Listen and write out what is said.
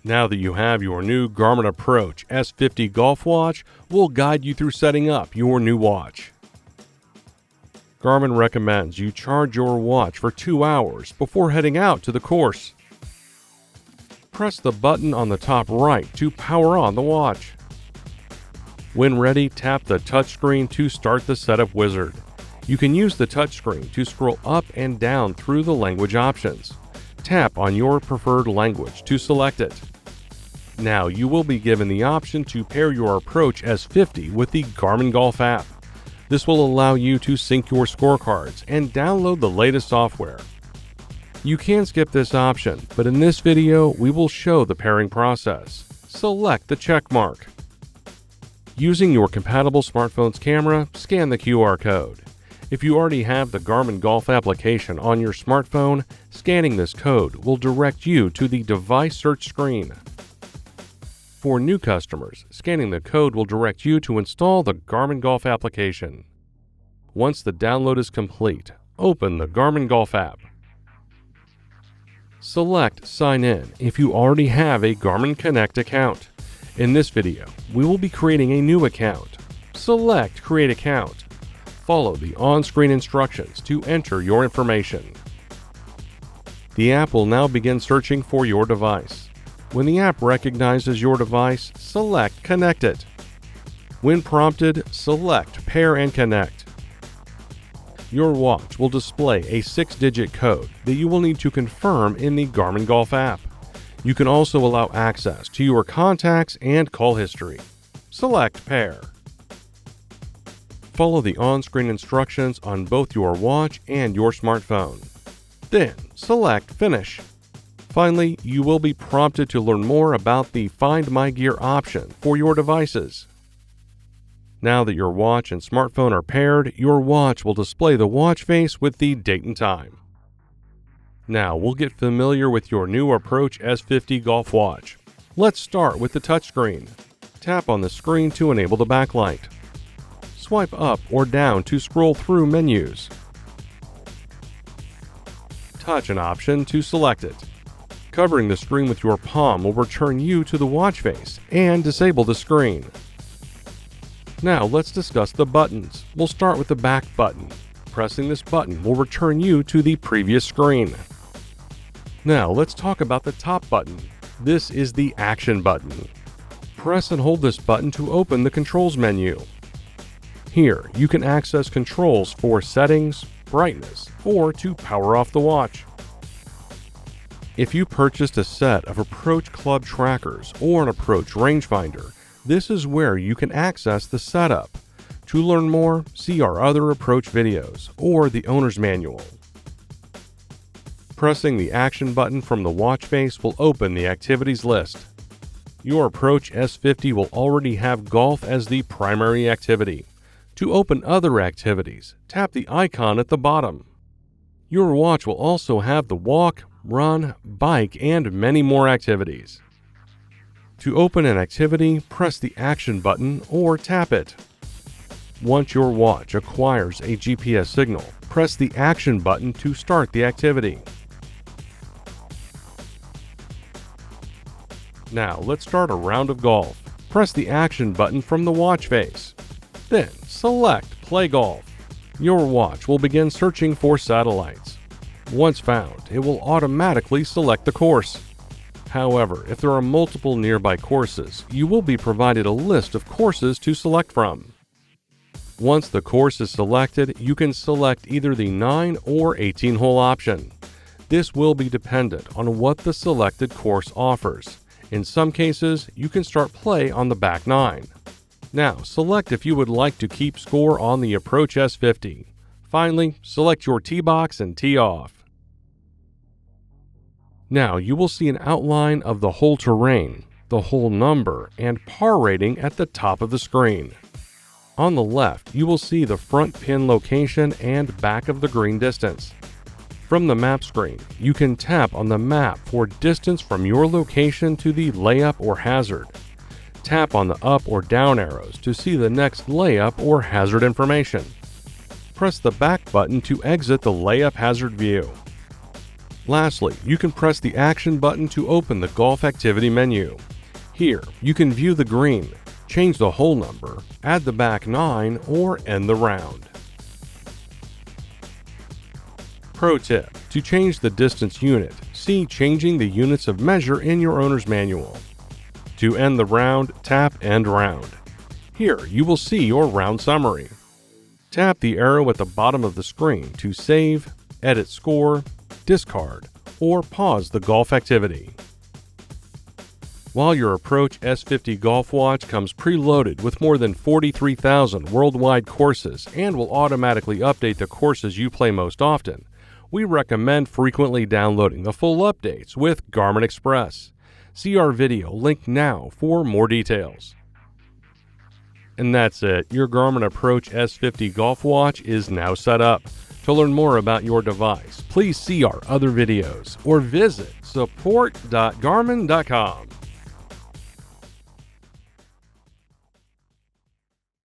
Now that you have your new Garmin Approach S50 Golf Watch, we'll guide you through setting up your new watch. Garmin recommends you charge your watch for 2 hours before heading out to the course. Press the button on the top right to power on the watch. When ready, tap the touchscreen to start the setup wizard. You can use the touchscreen to scroll up and down through the language options. Tap on your preferred language to select it. Now you will be given the option to pair your Approach S50 with the Garmin Golf app. This will allow you to sync your scorecards and download the latest software. You can skip this option, but in this video we will show the pairing process. Select the check mark. Using your compatible smartphone's camera, scan the QR code. If you already have the Garmin Golf application on your smartphone, scanning this code will direct you to the device search screen. For new customers, scanning the code will direct you to install the Garmin Golf application. Once the download is complete, open the Garmin Golf app. Select Sign In if you already have a Garmin Connect account. In this video, we will be creating a new account. Select Create Account. Follow the on-screen instructions to enter your information. The app will now begin searching for your device. When the app recognizes your device, select Connect It. When prompted, select Pair and Connect. Your watch will display a 6-digit code that you will need to confirm in the Garmin Golf app. You can also allow access to your contacts and call history. Select Pair. Follow the on-screen instructions on both your watch and your smartphone. Then, select Finish. Finally, you will be prompted to learn more about the Find My Gear option for your devices. Now that your watch and smartphone are paired, your watch will display the watch face with the date and time. Now we'll get familiar with your new Approach S50 Golf Watch. Let's start with the touchscreen. Tap on the screen to enable the backlight. Swipe up or down to scroll through menus. Touch an option to select it. Covering the screen with your palm will return you to the watch face and disable the screen. Now let's discuss the buttons. We'll start with the back button. Pressing this button will return you to the previous screen. Now let's talk about the top button. This is the Action button. Press and hold this button to open the controls menu. Here, you can access controls for settings, brightness, or to power off the watch. If you purchased a set of Approach Club trackers or an Approach rangefinder, this is where you can access the setup. To learn more, see our other Approach videos or the owner's manual. Pressing the Action button from the watch face will open the activities list. Your Approach S50 will already have golf as the primary activity. To open other activities, tap the icon at the bottom. Your watch will also have the walk, run, bike, and many more activities. To open an activity, press the Action button or tap it. Once your watch acquires a GPS signal, press the Action button to start the activity. Now let's start a round of golf. Press the Action button from the watch face. Then select Play Golf. Your watch will begin searching for satellites. Once found, it will automatically select the course. However, if there are multiple nearby courses, you will be provided a list of courses to select from. Once the course is selected, you can select either the 9 or 18-hole option. This will be dependent on what the selected course offers. In some cases, you can start play on the back 9. Now, select if you would like to keep score on the Approach S50. Finally, select your tee box and tee off. Now you will see an outline of the hole terrain, the hole number, and par rating at the top of the screen. On the left, you will see the front pin location and back of the green distance. From the map screen, you can tap on the map for distance from your location to the layup or hazard. Tap on the up or down arrows to see the next layup or hazard information. Press the back button to exit the layup hazard view. Lastly, you can press the Action button to open the Golf Activity menu. Here, you can view the green, change the hole number, add the back 9, or end the round. Pro tip: to change the distance unit, see Changing the Units of Measure in your owner's manual. To end the round, tap End Round. Here, you will see your round summary. Tap the arrow at the bottom of the screen to save, edit score, discard, or pause the golf activity. While your Approach S50 Golf Watch comes preloaded with more than 43,000 worldwide courses and will automatically update the courses you play most often, we recommend frequently downloading the full updates with Garmin Express. See our video linked now for more details. And that's it. Your Garmin Approach S50 Golf Watch is now set up. To learn more about your device, please see our other videos or visit support.garmin.com.